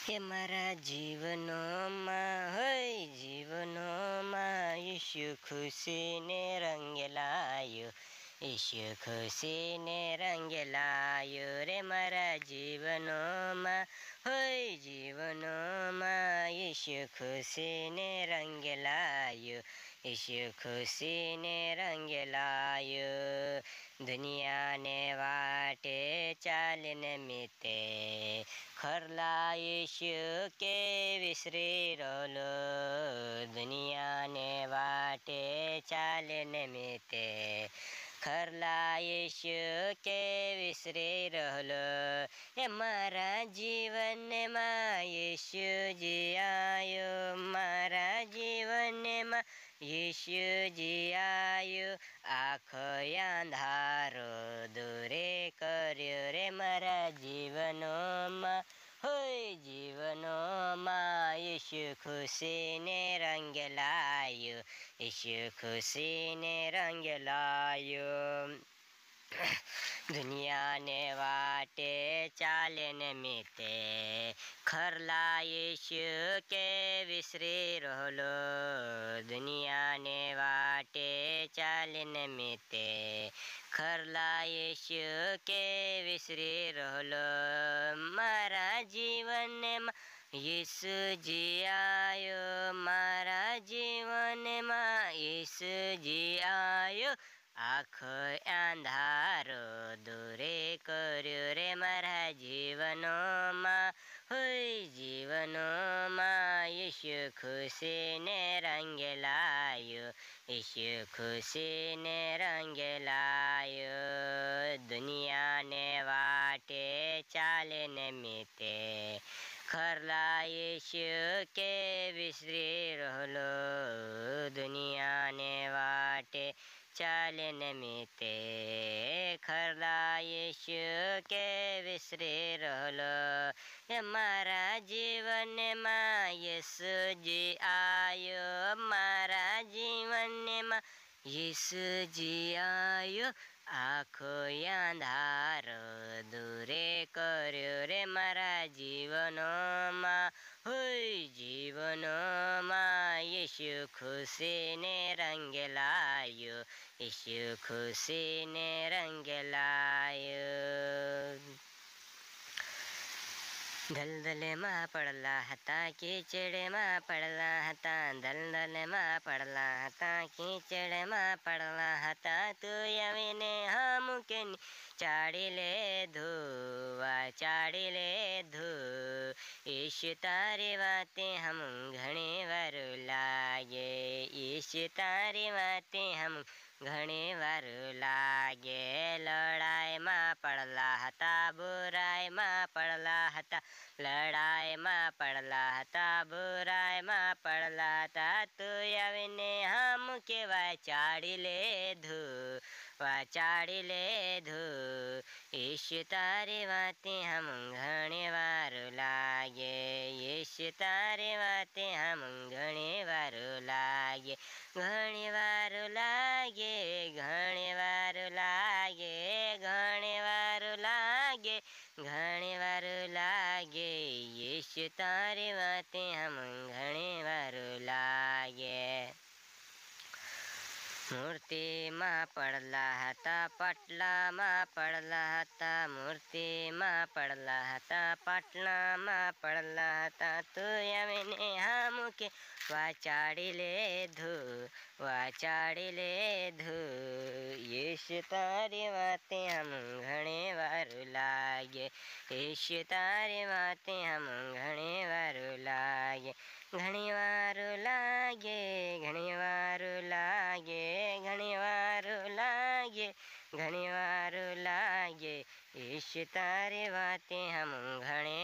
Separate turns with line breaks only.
हे मारा जीवनों होय जीवनों ईशु खुशी ने रंग लायो। ईशु खुशी ने रंग लायो रे मारा जीवनों होय जीवनों ईशु खुशी ने रंग लायो। ईशु खुशी ने रंग लायो। दुनिया ने वाटे चालिने मिते खरला ईशु के विसरिरहलो। दुनिया ने वाटे चालिने मिते खरला ईशु के विसरिरहलो। ए मारा जीवन में यीशु जी आयो। मारा जीवन में यीशु जी आयो। आँखो अंधारो दूरे कर्यो रे मारा जीवनों होय जीवनों यीशु खुशी ने रंग लायो। यीशु खुशी ने रंग लायो। दुनिया ने वाटे चालिने मिते खरला यीशु के विसरिरहलो। दुनिया ने वाटे चालिने मिते खरला यीशु के विसरिरहलो। मारा जीवन में यीशु जी आयो। मारा जीवन में यीशु जी आयो। आँखो अंधारो दूरे कर्यो रे मारा जीवनों होय जीवनों यीशु खुशी ने रंग लायो। यीशु खुशी ने रंग लायो। दुनिया ने वाटे चालिने मिते खरला यीशु के विसरिरहलो। दुनिया ने वाटे चालिने मिते खरला यीशु के विसरिरहलो। ए मारा जीवन में यीशु जी आयो। मारा जीवन में यीशु जी आयो। आँखो अंधारो दूरे कर्यो रे मारा जीवनों होय जीवनों यीशु खुशी ने रंग लायो। यीशु खुशी ने रंग लायो। दलदलમાં પડલા હતા કીચડમાં પડલા હતા। દલદલમાં પડલા હતા કીચડમાં પડલા હતા। તું આવીને હમકે ચાડી લેધું ચાડી લેધું। ઈશુ તારી વાતે हम ઘણી વાર લાગે। ઈશુ તારી વાતે हम ઘણી વાર લાગે। લડાઈમાં પડલા હતા બુરાઈમાં પડલા હતા। લડાઈમાં પડલા હતા બુરાઈમાં પડલા હતા। તું આવીને હમ કેવા ચાડી લેધું ચાડી લેધું। ઈશુ તારી વાતે हम ઘણી વાર લાગે। ઈશુ તારી વાતે हम ઘણી વાર લાગે। ઘણી વાર લાગે ઘણી વાર લાગે ઘણી વાર લાગે ઘણી વાર લાગે। यीशु तारी वाते हम घणी वार लागे। मूर्ति में पड़ला हता पटला में पड़ला हता। मूर्ति में पड़ला हता पटला में पड़ला हता। तू आवीने हम के वाचाड़ी लेधु वाचाड़ी लेधु। यीशु तारी वाते हम घणी वार लागे। यीशु तारी वाते हम घणी वार लागे। घणी वार लागे घणी वार लागे घणी वार लागे घणी वार लागे। यीशु तारी वाते हम घणे